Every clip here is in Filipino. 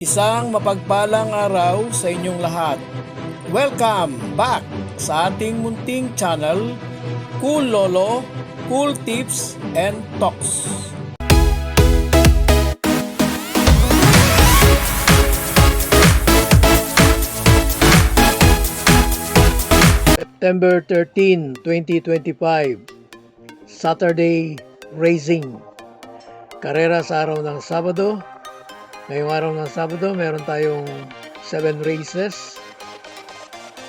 Isang mapagpalang araw sa inyong lahat. Welcome back sa ating munting channel, Cool Lolo, Cool Tips and Talks. September 13, 2025, Saturday Racing. Karera sa araw ng Sabado. Ngayong araw ng Sabado, meron tayong 7 races.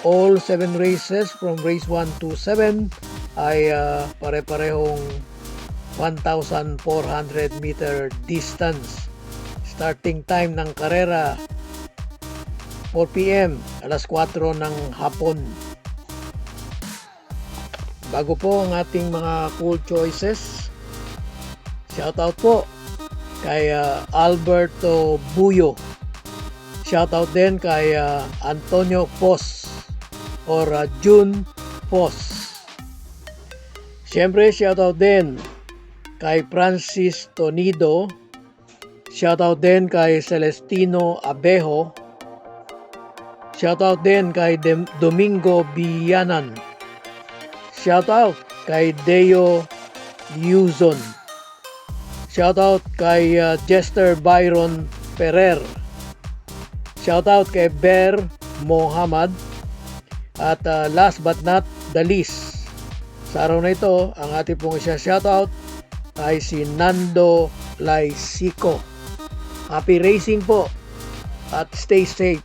All 7 races from race 1 to 7 ay pare-parehong 1,400 meter distance. Starting time ng karera 4 p.m. alas 4 ng hapon. Bago po ang ating mga cool choices, shoutout po kay Alberto Buyo. Shoutout din kay Antonio Pos or June Pos. Siyempre, shoutout din kay Francis Tonido. Shoutout din kay Celestino Abejo. Shoutout din kay Domingo Bianan. Shoutout kay Deo Yuzon. Shoutout kay Jester Byron Ferrer. Shoutout kay Ber Mohamad. At last but not the least, sa araw na ito, ang ating pong shoutout ay si Nando Laisico. Happy racing po at stay safe.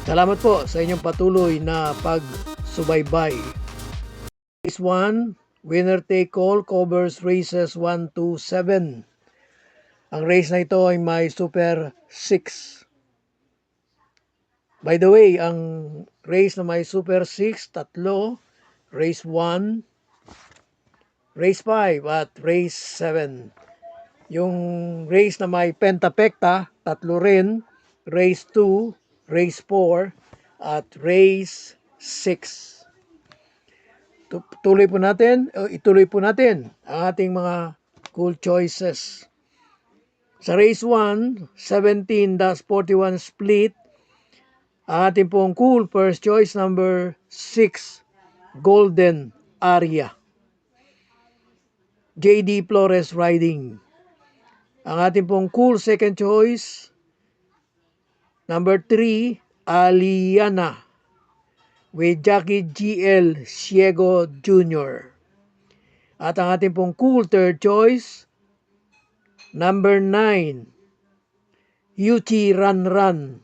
Salamat po sa inyong patuloy na pagsubaybay. Race 1, winner take all, covers races 1 to 7. Ang race na ito ay may Super 6. By the way, ang race na may Super 6, tatlo. Race 1, Race 5 at Race 7. Yung race na may Pentapekta, tatlo rin. Race 2, Race 4 at Race 6. Ituloy po natin ang ating mga cool choices. Sa race 1, 17-41 split, ang ating pong cool first choice number 6, Golden Aria. JD Flores riding. Ang ating pong cool second choice number 3, Aliana, with Jackie GL Ciego Jr. At ang ating pong cool third choice, number 9, Yuchi Run Run,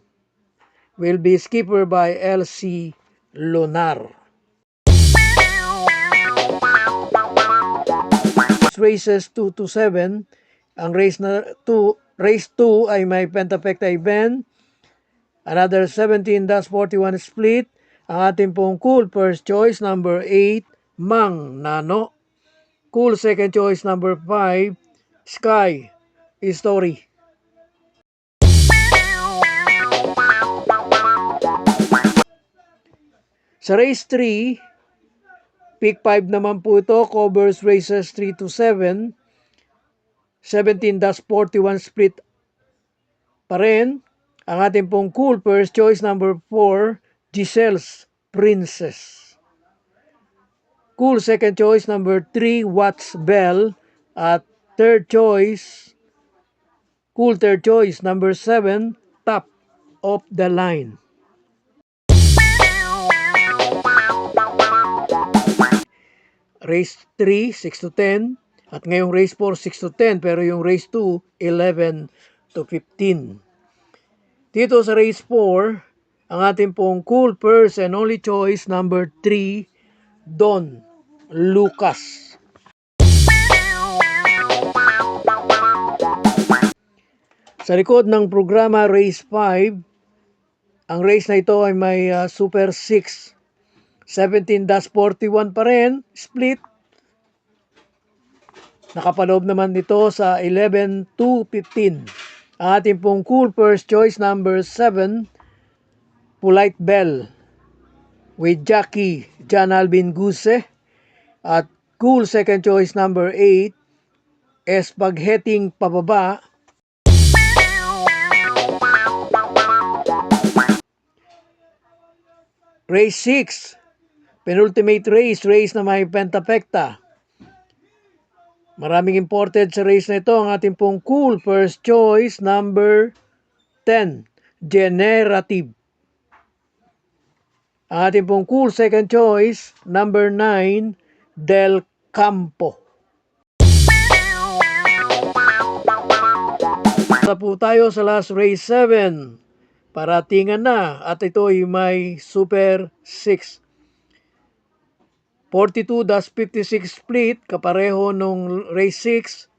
will be skipper by LC Lunar. Races 2 to 7, ang race 2 ay may Pentapecta event. Another 17-41 split. Ang ating pong cool first choice number 8, Mang Nano. Cool second choice number 5, Sky Story. Sa race 3, pick 5 naman po ito, covers races 3 to 7. 17-41 split pa rin. Ang ating pong cool first choice number 4, Giselle's Princess. Cool second choice number 3, Watts Bell. At cool third choice number 7, Top of the Line. Race 3, 6 to 10. At ngayong race 4, 6 to 10. Pero yung race 2, 11 to 15. Dito sa race 4, ang ating pong cool first and only choice number 3, Don Lucas. Sa likod ng programa race 5, ang race na ito ay may Super 6. 17-41 pa rin, split. Nakapaloob naman ito sa 11 to 15. Ang ating pong cool first choice number 7, Polite Bell, with Jackie John Alvin Guse. At cool second choice number 8, Espagheting Pababa, Race 6, penultimate race, race na may pentapekta. Maraming imported sa race na ito. Ang ating pong cool first choice, number 10, Generative. Ang ating pong cool second choice, number 9, Del Campo. Sa po tayo sa last race 7. Paratingan na at ito ay may Super 6. 42-56 split, kapareho nung race 6.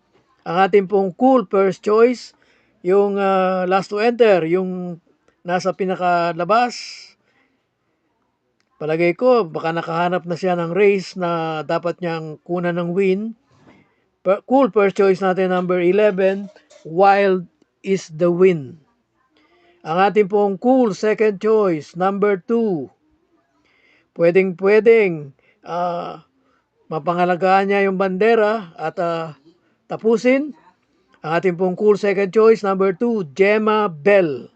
Ang ating pong cool first choice, yung last to enter, yung nasa pinakalabas. Palagay ko, baka nakahanap na siya ng race na dapat niyang kunan ng win. Cool first choice natin, number 11, Wild is the Win. Ang ating pong cool second choice, number 2, pwedeng mapangalagaan niya yung bandera at tapusin. Ang ating pong cool second choice, number 2, Gemma Bell.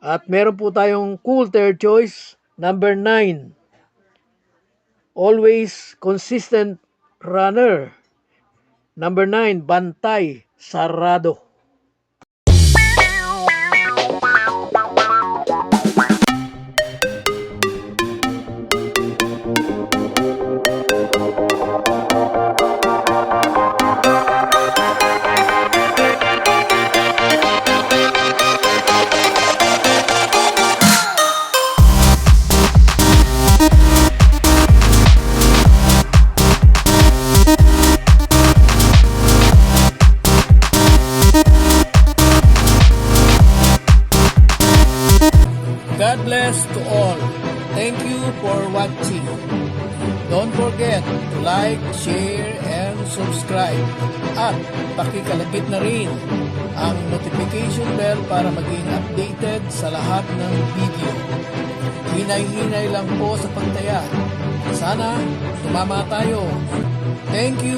At meron po tayong cool third choice, number 9, always consistent runner. Number 9, Bantay Sarado. God bless to all. Thank you for watching. Don't forget to like, share, and subscribe. At pakikalagit na rin ang notification bell para maging updated sa lahat ng video. Hinay-hinay lang po sa pagtaya. Sana tumama tayo. Thank you!